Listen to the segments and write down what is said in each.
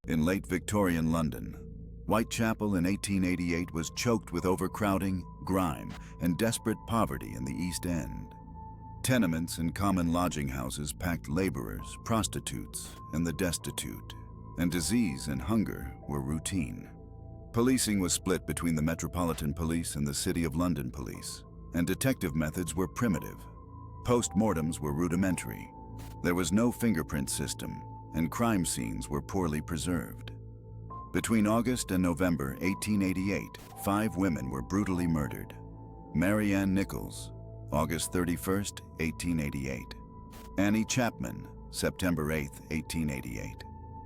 In late Victorian London, Whitechapel in 1888 was choked with overcrowding, grime, and desperate poverty in the East End. Tenements and common lodging houses packed laborers, prostitutes, and the destitute, and disease and hunger were routine. Policing was split between the Metropolitan Police and the City of London Police, and detective methods were primitive. Post-mortems were rudimentary. There was no fingerprint system, and crime scenes were poorly preserved. Between August and November 1888, 5 women were brutally murdered. Ann Nichols, August 31, 1888. Annie Chapman, September 8, 1888.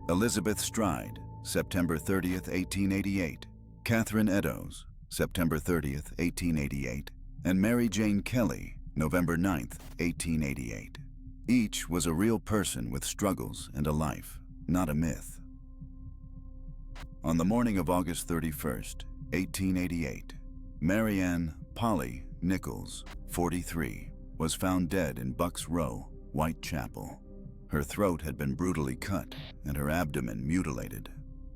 Elizabeth Stride, September 30, 1888. Catherine Eddowes, September 30, 1888. And Mary Jane Kelly, November 9, 1888. Each was a real person with struggles and a life, not a myth. On the morning of August 31, 1888, Ann Polly Nichols, 43, was found dead in Bucks Row, Whitechapel. Her throat had been brutally cut and her abdomen mutilated,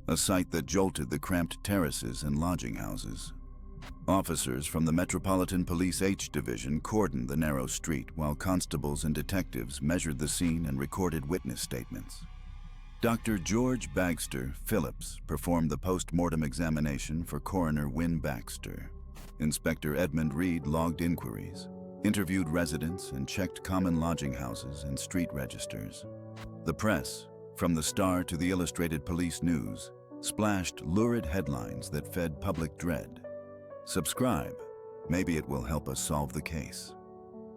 a sight that jolted the cramped terraces and lodging houses. Officers from the Metropolitan Police H Division cordoned the narrow street while constables and detectives measured the scene and recorded witness statements. Dr. George Bagster Phillips performed the post-mortem examination for Coroner Wynne Baxter. Inspector Edmund Reed logged inquiries, interviewed residents, and checked common lodging houses and street registers. The press, from the Star to the Illustrated Police News, splashed lurid headlines that fed public dread. Subscribe. Maybe it will help us solve the case.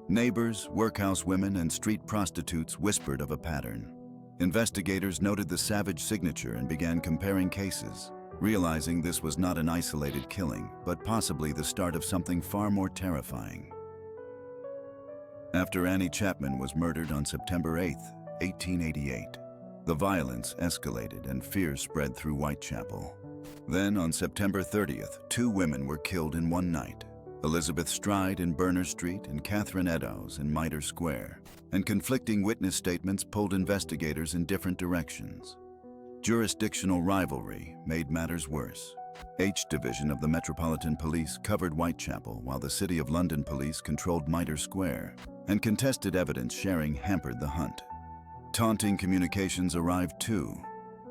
Neighbors, workhouse women, and street prostitutes whispered of a pattern. Investigators noted the savage signature and began comparing cases, realizing this was not an isolated killing, but possibly the start of something far more terrifying. After Annie Chapman was murdered on September 8, 1888, the violence escalated and fear spread through Whitechapel. Then, on September 30th, 2 women were killed in one night, Elizabeth Stride in Berner Street and Catherine Eddowes in Mitre Square, and conflicting witness statements pulled investigators in different directions. Jurisdictional rivalry made matters worse. H Division of the Metropolitan Police covered Whitechapel while the City of London Police controlled Mitre Square, and contested evidence sharing hampered the hunt. Taunting communications arrived too.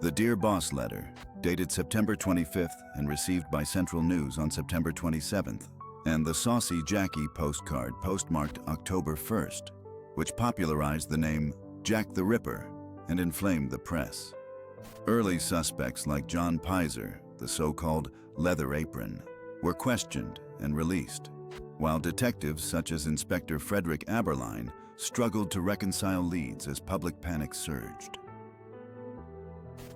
The Dear Boss letter, dated September 25th and received by Central News on September 27th, and the Saucy Jackie postcard postmarked October 1st, which popularized the name Jack the Ripper and inflamed the press. Early suspects like John Pizer, the so-called Leather Apron, were questioned and released, while detectives such as Inspector Frederick Aberline struggled to reconcile leads as public panic surged.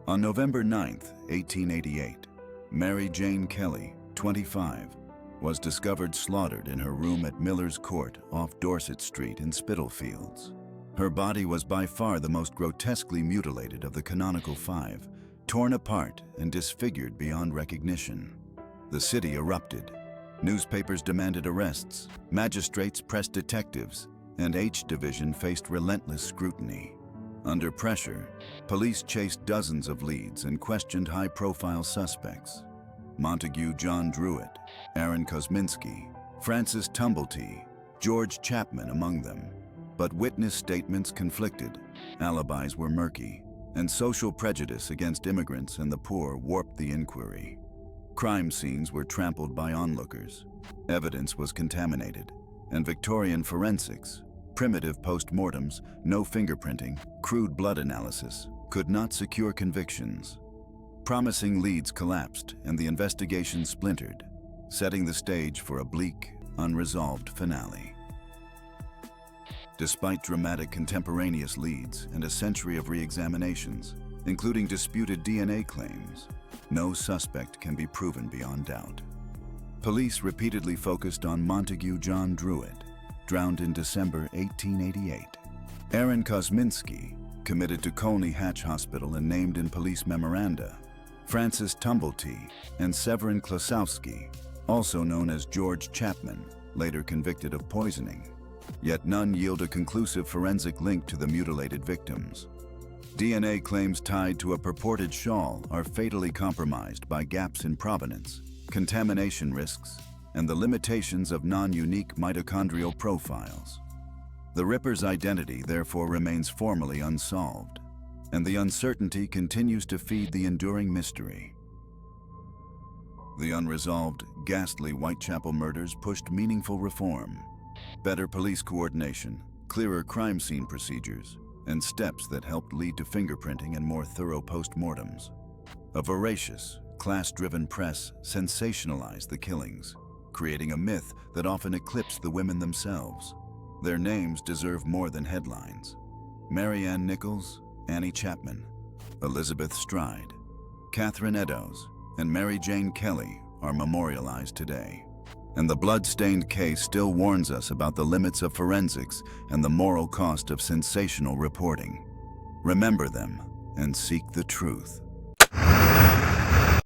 On November 9, 1888, Mary Jane Kelly, 25, was discovered slaughtered in her room at Miller's Court off Dorset Street in Spitalfields. Her body was by far the most grotesquely mutilated of the canonical 5, torn apart and disfigured beyond recognition. The city erupted. Newspapers demanded arrests, magistrates pressed detectives, and H Division faced relentless scrutiny. Under pressure, police chased dozens of leads and questioned high-profile suspects. Montague John Druitt, Aaron Kosminski, Francis Tumblety, George Chapman among them. But witness statements conflicted, alibis were murky, and social prejudice against immigrants and the poor warped the inquiry. Crime scenes were trampled by onlookers, evidence was contaminated, and Victorian forensics, primitive post-mortems, no fingerprinting, crude blood analysis, could not secure convictions. Promising leads collapsed and the investigation splintered, setting the stage for a bleak, unresolved finale. Despite dramatic contemporaneous leads and a century of re-examinations, including disputed DNA claims, no suspect can be proven beyond doubt. Police repeatedly focused on Montague John Druitt, drowned in December 1888. Aaron Kosminski, committed to Colney Hatch Hospital and named in police memoranda. Francis Tumblety and Severin Klosowski, also known as George Chapman, later convicted of poisoning. Yet none yield a conclusive forensic link to the mutilated victims. DNA claims tied to a purported shawl are fatally compromised by gaps in provenance, contamination risks, and the limitations of non-unique mitochondrial profiles. The Ripper's identity therefore remains formally unsolved, and the uncertainty continues to feed the enduring mystery. The unresolved, ghastly Whitechapel murders pushed meaningful reform, better police coordination, clearer crime scene procedures, and steps that helped lead to fingerprinting and more thorough post-mortems. A voracious, class-driven press sensationalized the killings, creating a myth that often eclipsed the women themselves. Their names deserve more than headlines. Ann Nichols, Annie Chapman, Elizabeth Stride, Catherine Eddowes, and Mary Jane Kelly are memorialized today. And the blood-stained case still warns us about the limits of forensics and the moral cost of sensational reporting. Remember them and seek the truth.